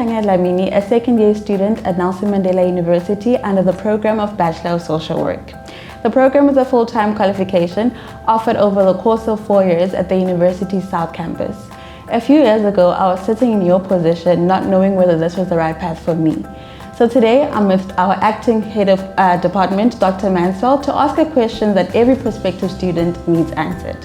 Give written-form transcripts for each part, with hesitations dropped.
Kanya Lamini, a second-year student at Nelson Mandela University under the program of Bachelor of Social Work. The program is a full-time qualification offered over the course of 4 years at the university's South Campus. A few years ago, I was sitting in your position not knowing whether this was the right path for me. So today, I'm with our acting head of department, Dr. Mansfield, to ask a question that every prospective student needs answered.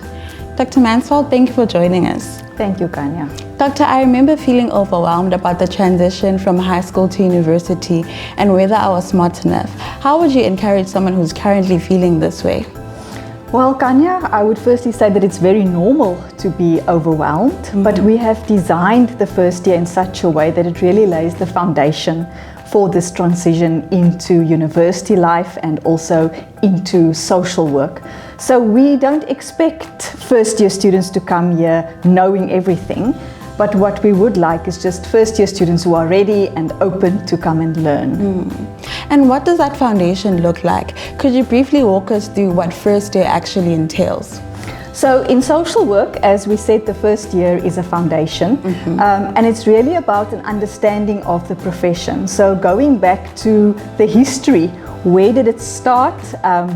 Dr. Mansfield, thank you for joining us. Thank you, Kanya. Doctor, I remember feeling overwhelmed about the transition from high school to university and whether I was smart enough. How would you encourage someone who's currently feeling this way? Well, Kanya, I would firstly say that it's very normal to be overwhelmed, but we have designed the first year in such a way that it really lays the foundation for this transition into university life and also into social work. So we don't expect first year students to come here knowing everything, but what we would like is just first year students who are ready and open to come and learn. And what does that foundation look like? Could you briefly walk us through what first year actually entails? So in social work, as we said, the first year is a foundation, and it's really about an understanding of the profession. So going back to the history, where did it start?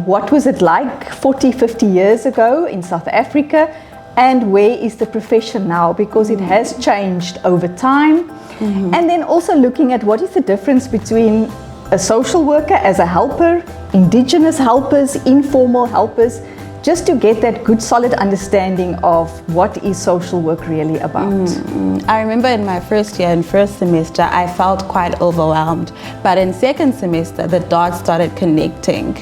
What was it like 40, 50 years ago in South Africa? And where is the profession now? Because it has changed over time. And then also looking at what is the difference between a social worker as a helper, indigenous helpers, informal helpers, just to get that good solid understanding of what is social work really about. I remember in my first year and first semester, I felt quite overwhelmed. But in second semester, the dots started connecting.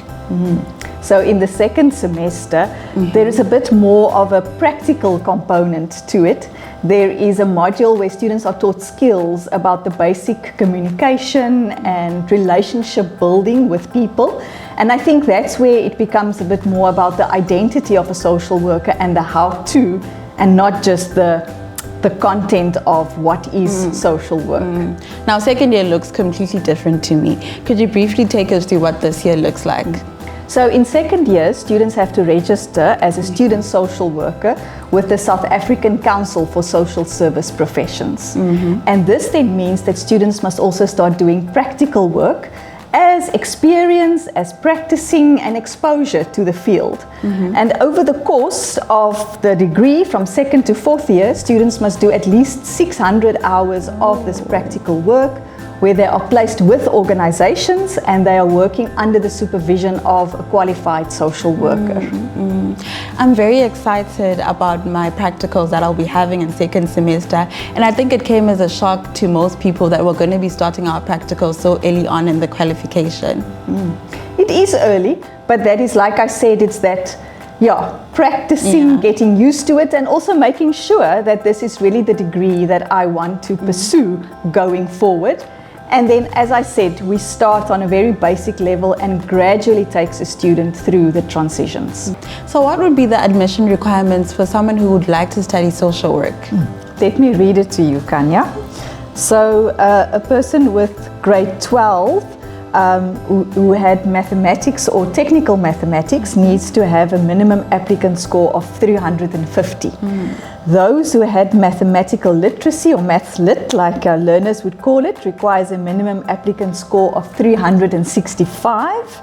So in the second semester, there is a bit more of a practical component to it. There is a module where students are taught skills about the basic communication and relationship building with people. And I think that's where it becomes a bit more about the identity of a social worker and the how-to, and not just the content of what is social work. Now, second year looks completely different to me. Could you briefly take us through what this year looks like? So in second year, students have to register as a student social worker with the South African Council for Social Service Professions. And this then means that students must also start doing practical work as experience, as practicing and exposure to the field. And over the course of the degree from second to fourth year, students must do at least 600 hours of this practical work, where they are placed with organizations and they are working under the supervision of a qualified social worker. I'm very excited about my practicals that I'll be having in second semester, and I think it came as a shock to most people that we're going to be starting our practicals so early on in the qualification. It is early, but that is, like I said, it's that practicing, getting used to it, and also making sure that this is really the degree that I want to pursue going forward. And then, as I said, we start on a very basic level and gradually takes a student through the transitions. So what would be the admission requirements for someone who would like to study social work? Let me read it to you, Kanya. So a person with grade 12 who had mathematics or technical mathematics needs to have a minimum applicant score of 350. Those who had mathematical literacy or maths lit, like our learners would call it, requires a minimum applicant score of 365.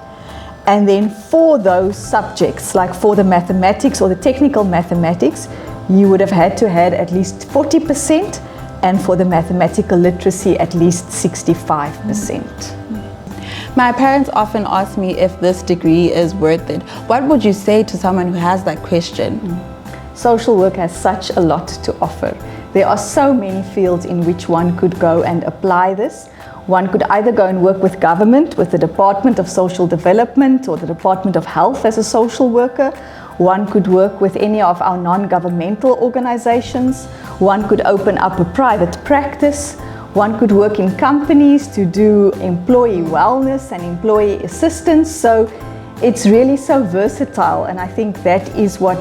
And then for those subjects, like for the mathematics or the technical mathematics, you would have had to have at least 40%, and for the mathematical literacy, at least 65%. My parents often ask me if this degree is worth it. What would you say to someone who has that question? Social work has such a lot to offer. There are so many fields in which one could go and apply this. One could either go and work with government, with the Department of Social Development or the Department of Health as a social worker. One could work with any of our non-governmental organizations. One could open up a private practice. One could work in companies to do employee wellness and employee assistance. So it's really so versatile, and I think that is what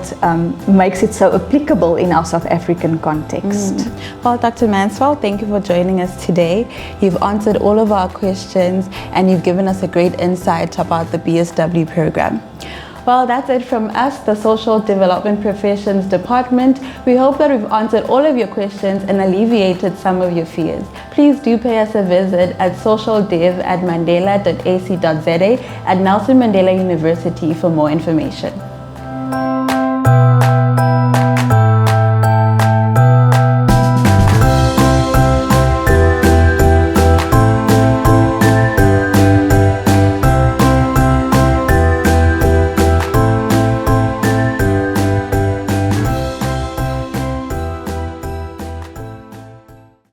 makes it so applicable in our South African context. Well, Dr. Mansfield, thank you for joining us today. You've answered all of our questions and you've given us a great insight about the BSW program. Well, that's it from us, the Social Development Professions Department. We hope that we've answered all of your questions and alleviated some of your fears. Please do pay us a visit at socialdev@mandela.ac.za at Nelson Mandela University for more information.